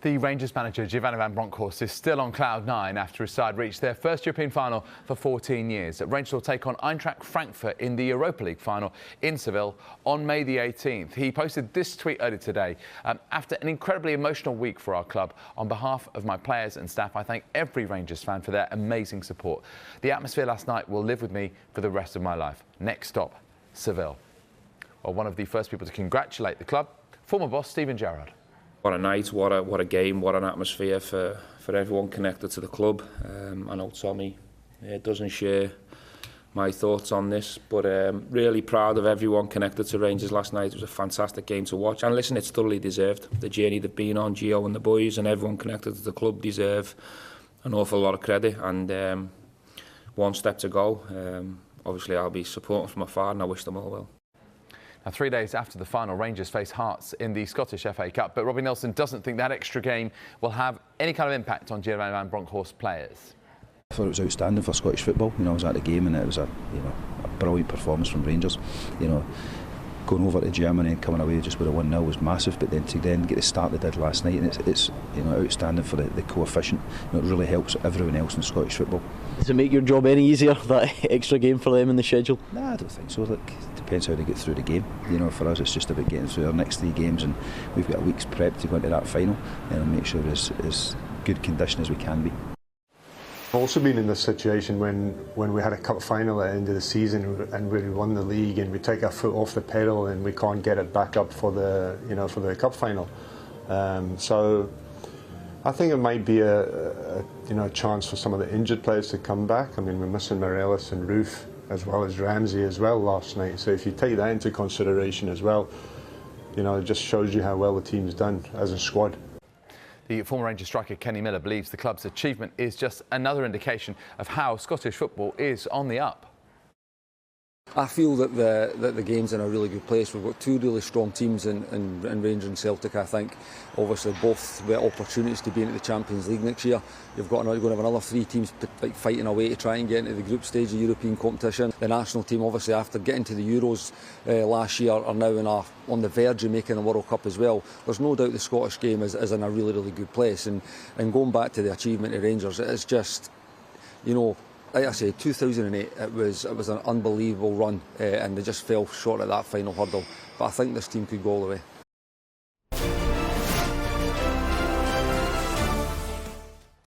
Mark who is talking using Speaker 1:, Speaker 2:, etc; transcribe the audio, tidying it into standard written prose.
Speaker 1: The Rangers manager Giovanni van Bronckhorst is still on cloud nine after his side reached their first European final for 14 years. Rangers will take on Eintracht Frankfurt in the Europa League final in Seville on May the 18th. He posted this tweet earlier today. After an incredibly emotional week for our club, on behalf of my players and staff, I thank every Rangers fan for their amazing support. The atmosphere last night will live with me for the rest of my life. Next stop, Seville. Well, one of the first people to congratulate the club, former boss Steven Gerrard.
Speaker 2: What a night, what a game, what an atmosphere for everyone connected to the club. I know Tommy doesn't share my thoughts on this, but really proud of everyone connected to Rangers last night. It was a fantastic game to watch, and listen, it's thoroughly deserved. The journey they've been on, Gio and the boys and everyone connected to the club deserve an awful lot of credit, and one step to go. Obviously I'll be supporting from afar and I wish them all well.
Speaker 1: Now, 3 days after the final, Rangers face Hearts in the Scottish FA Cup, but Robbie Nelson doesn't think that extra game will have any kind of impact on Giovanni van Bronckhorst players.
Speaker 3: I thought it was outstanding for Scottish football. I was at the game and it was a brilliant performance from Rangers. Going over to Germany and coming away just with a 1-0 was massive, but then to get the start they did last night, and it's outstanding for the coefficient. It really helps everyone else in Scottish football.
Speaker 4: Does it make your job any easier, that extra game for them in the schedule?
Speaker 3: Nah, I don't think so. Look, it depends how they get through the game. For us it's just about getting through our next 3 games, and we've got a week's prep to go into that final and make sure it's as good condition as we can be.
Speaker 5: I've also been in this situation when we had a cup final at the end of the season and we won the league and we take our foot off the pedal and we can't get it back up for the cup final. So I think it might be a chance for some of the injured players to come back. I mean, we're missing Morelos and Roof as well as Ramsey as well last night. So if you take that into consideration as well, it just shows you how well the team's done as a squad.
Speaker 1: The former Rangers striker Kenny Miller believes the club's achievement is just another indication of how Scottish football is on the up.
Speaker 6: I feel that the game's in a really good place. We've got 2 really strong teams in Rangers and Celtic, I think. Obviously both with opportunities to be into the Champions League next year. You're going to have another 3 teams fighting away to try and get into the group stage of European competition. The national team, obviously after getting to the Euros last year, are now on the verge of making the World Cup as well. There's no doubt the Scottish game is in a really, really good place. And going back to the achievement of Rangers, it's just, like I say, 2008, it was an unbelievable run and they just fell short at that final hurdle. But I think this team could go all the way.